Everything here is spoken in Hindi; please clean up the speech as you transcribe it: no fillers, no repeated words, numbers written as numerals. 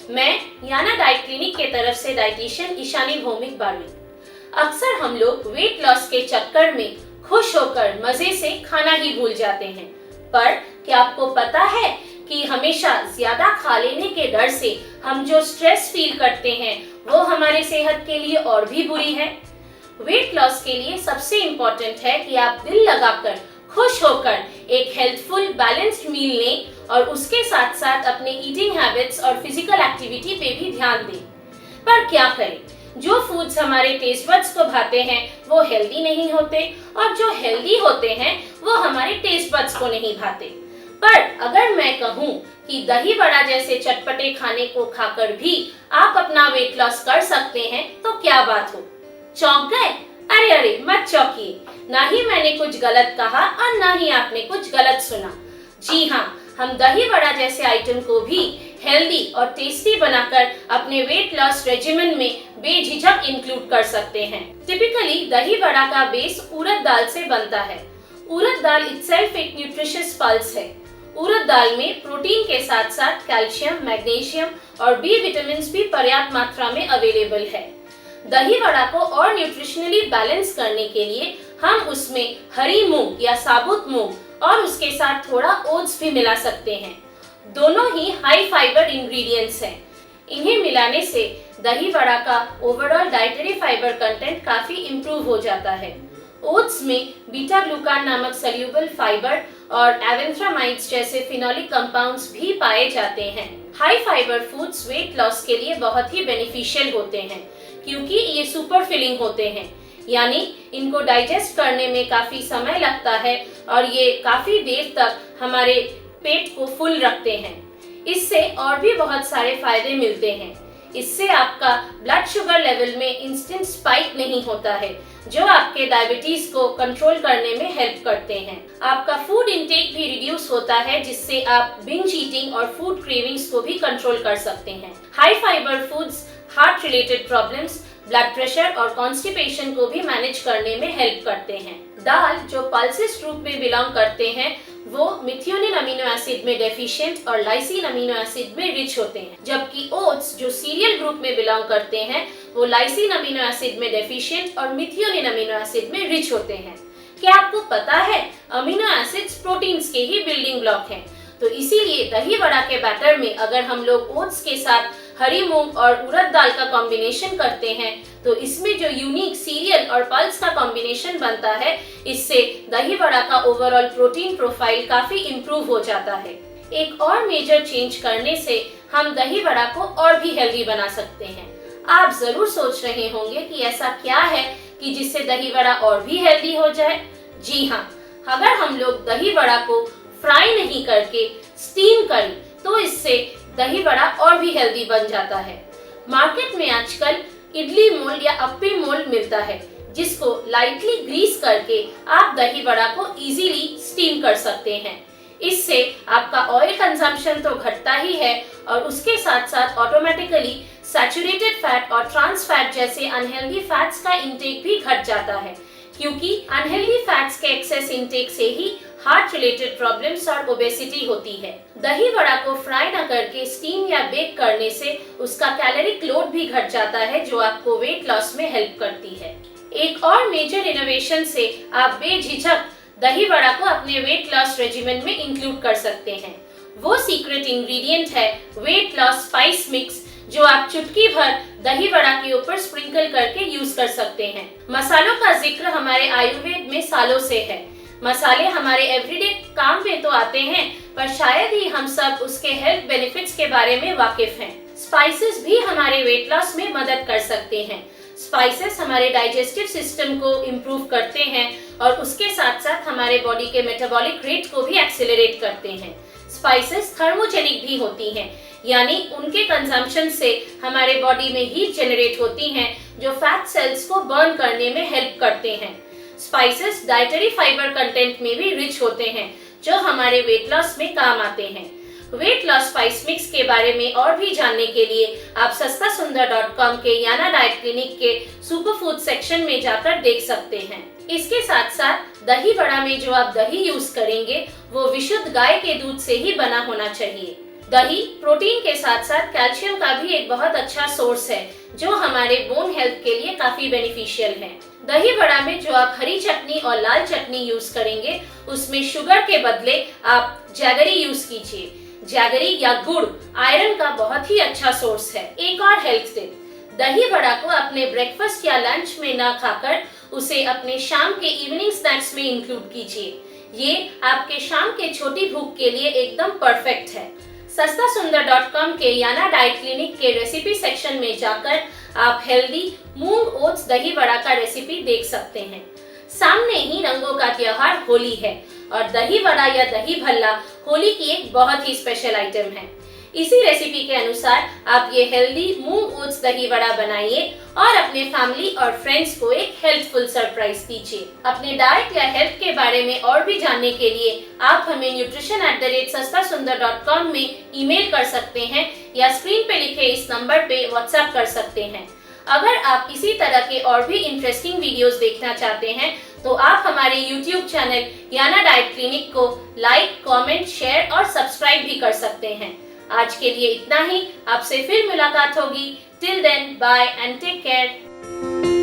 मैं याना डाइट क्लिनिक के तरफ से डाइटिशियन ईशानी भौमिक बारवी। अक्सर हम लोग वेट लॉस के चक्कर में खुश होकर मजे से खाना ही भूल जाते हैं, पर क्या आपको पता है कि हमेशा ज्यादा खा लेने के डर से हम जो स्ट्रेस फील करते हैं वो हमारे सेहत के लिए और भी बुरी है। वेट लॉस के लिए सबसे इम्पोर्टेंट है कि आप दिल लगाकर खुश होकर एक हेल्थफुल बैलेंस्ड मील लें और उसके साथ साथ अपने ईटिंग हैबिट्स और फिजिकल एक्टिविटी पे भी ध्यान दें। पर क्या करें, जो फूड्स हमारे टेस्ट बड्स को भाते हैं वो हेल्दी नहीं होते और जो हेल्दी होते हैं वो हमारे टेस्ट बड्स को नहीं भाते। पर अगर मैं कहूँ कि दही वड़ा जैसे चटपटे खाने को खाकर भी आप अपना वेट लॉस कर सकते हैं तो क्या बात हो, चौंक गए? अरे अरे मत चौंकिए, ना ही मैंने कुछ गलत कहा और ना ही आपने कुछ गलत सुना। जी हाँ, हम दही वड़ा जैसे आइटम को भी हेल्दी और टेस्टी बनाकर अपने वेट लॉस रेजिमेन में बेझिझक इंक्लूड कर सकते हैं। टिपिकली दही वड़ा का बेस उड़द दाल से बनता है। उड़द दाल इटसेल्फ एक न्यूट्रिशियस पल्स है। उड़द दाल में प्रोटीन के साथ साथ कैल्शियम, मैग्नीशियम और बी विटामिन भी पर्याप्त मात्रा में अवेलेबल है। दही वड़ा को और न्यूट्रिशनली बैलेंस करने के लिए हम उसमें हरी मूंग या साबुत मूंग और उसके साथ थोड़ा ओट्स भी मिला सकते हैं। दोनों ही हाई फाइबर इंग्रेडिएंट्स हैं। इन्हें मिलाने से दही वड़ा का ओवरऑल डाइटरी फाइबर कंटेंट काफी इम्प्रूव हो जाता है। ओट्स में बीटा ग्लूकान नामक सोल्यूबल फाइबर और एवेंथ्रामाइड्स जैसे फिनोलिक कंपाउंड्स भी पाए जाते हैं। High fibre foods weight loss के लिए बहुत ही बेनिफिशियल होते हैं क्योंकि ये सुपर फिलिंग होते हैं, यानी इनको डाइजेस्ट करने में काफी समय लगता है और ये काफी देर तक हमारे पेट को फुल रखते हैं। इससे और भी बहुत सारे फायदे मिलते हैं। इससे आपका ब्लड शुगर लेवल में इंस्टेंट स्पाइक नहीं होता है, जो आपके डायबिटीज को कंट्रोल करने में हेल्प करते हैं। आपका फूड इंटेक भी रिड्यूस होता है, जिससे आप बिंज ईटिंग और फूड क्रेविंग्स को भी कंट्रोल कर सकते हैं। High fibre foods heart related problems, blood pressure और कॉन्स्टिपेशन को भी मैनेज करने में हेल्प करते हैं। दाल जो पल्सेस ग्रुप में बिलोंग करते हैं वो मिथियोनिन अमीनो एसिड में डेफिशिएंट और लाइसिन अमीनो एसिड में रिच होते हैं, जबकि ओट्स जो सीरियल ग्रुप में बिलोंग करते हैं वो लाइसिन अमीनो एसिड में डेफिशिएंट और मिथियोनिन अमीनो एसिड में रिच होते हैं। क्या आपको पता है अमीनो एसिड्स प्रोटीन्स के ही बिल्डिंग ब्लॉक हैं? तो इसीलिए दही वड़ा के बैटर में अगर हम लोग ओट्स के साथ हरी मूंग और उड़द दाल का कॉम्बिनेशन करते हैं तो इसमें जो यूनिक सीरियल और पल्स का कॉम्बिनेशन बनता है, इससे दही वड़ा का ओवरऑल प्रोटीन प्रोफाइल काफी इम्प्रूव हो जाता है। एक और मेजर चेंज करने से हम दही वड़ा को और भी हेल्दी बना सकते हैं। आप जरूर सोच रहे होंगे कि ऐसा क्या है कि जिससे दही वड़ा और भी हेल्दी हो जाए। जी हाँ, अगर हम लोग दही वड़ा को फ्राई नहीं करके स्टीम करें तो इससे दही वड़ा और भी हेल्दी बन जाता है। मार्केट में आजकल इडली मोल्ड या अप्पे मोल्ड मिलता है, जिसको लाइटली ग्रीस करके आप दही वड़ा को इजीली स्टीम कर सकते हैं। इससे आपका ऑयल कंजम्पशन तो घटता ही है और उसके साथ साथ ऑटोमेटिकली सैचुरेटेड फैट और ट्रांस फैट जैसे अनहेल्दी फैट्स का इंटेक भी घट जाता है, क्योंकि अनहेल्दी फैट्स के एक्सेस इंटेक से ही हार्ट रिलेटेड प्रॉब्लम्स और ओबेसिटी होती है। दही वड़ा को फ्राई न करके स्टीम या बेक करने से उसका कैलोरिक लोड भी घट जाता है, जो आपको वेट लॉस में हेल्प करती है। एक और मेजर इनोवेशन से आप बेझिझक दही वड़ा को अपने वेट लॉस रेजिमेन में इंक्लूड कर सकते हैं। वो सीक्रेट इंग्रेडिएंट है वेट लॉस स्पाइस मिक्स, जो आप चुटकी भर दही वड़ा के ऊपर स्प्रिंकल करके यूज कर सकते हैं। मसालों का जिक्र हमारे आयुर्वेद में सालों से है। मसाले हमारे एवरीडे काम में तो आते हैं, पर शायद ही हम सब उसके हेल्थ बेनिफिट्स के बारे में वाकिफ हैं। स्पाइसेस भी हमारे वेट लॉस में मदद कर सकते हैं। स्पाइसेस हमारे डाइजेस्टिव सिस्टम को इम्प्रूव करते हैं और उसके साथ साथ हमारे बॉडी के मेटाबॉलिक रेट को भी एक्सेलरेट करते हैं। स्पाइसेस थर्मोजेनिक भी होती हैं, यानी उनके कंजम्पशन से हमारे बॉडी में हीट जनरेट होती हैं, जो फैट सेल्स को बर्न करने में हेल्प करते हैं। स्पाइसेस डाइटरी फाइबर कंटेंट में भी रिच होते हैं, जो हमारे वेट लॉस में काम आते हैं। वेट लॉस स्पाइस मिक्स के बारे में और भी जानने के लिए आप सस्तासुंदर.com के याना डाइट क्लिनिक के सुपर फूड सेक्शन में जाकर देख सकते हैं। इसके साथ साथ दही वड़ा में जो आप दही यूज करेंगे वो विशुद्ध गाय के दूध से ही बना होना चाहिए। दही प्रोटीन के साथ साथ कैल्शियम का भी एक बहुत अच्छा सोर्स है, जो हमारे बोन हेल्थ के लिए काफी बेनिफिशियल है। दही बड़ा में जो आप हरी चटनी और लाल चटनी यूज करेंगे, उसमें शुगर के बदले आप जैगरी यूज कीजिए। जैगरी या गुड़ आयरन का बहुत ही अच्छा सोर्स है। एक और हेल्थ टिप, दही बड़ा को अपने ब्रेकफास्ट या लंच में ना खाकर उसे अपने शाम के इवनिंग स्नैक्स में इंक्लूड कीजिए। ये आपके शाम के छोटी भूख के लिए एकदम परफेक्ट है। सस्तासुंदर.com के याना डाइट क्लिनिक के रेसिपी सेक्शन में जाकर आप हेल्दी मूंग ओट्स दही बड़ा का रेसिपी देख सकते हैं। सामने ही रंगों का त्योहार होली है और दही बड़ा या दही भल्ला होली की एक बहुत ही स्पेशल आइटम है। इसी रेसिपी के अनुसार आप ये हेल्दी मूंग ओट्स दही बड़ा बनाइए और अपने फैमिली और फ्रेंड्स को एक हेल्थफुल सरप्राइज दीजिए। अपने डाइट या हेल्थ के बारे में और भी जानने के लिए आप हमें nutrition@सस्तासुंदर.com में ईमेल कर सकते हैं या स्क्रीन पे लिखे इस नंबर पे व्हाट्सएप कर सकते हैं। अगर आप इसी तरह के और भी इंटरेस्टिंग वीडियोस देखना चाहते हैं तो आप हमारे YouTube चैनल याना डाइट क्लिनिक को लाइक, कमेंट, शेयर और सब्सक्राइब भी कर सकते हैं। आज के लिए इतना ही, आपसे फिर मुलाकात होगी। Till then, bye and take care.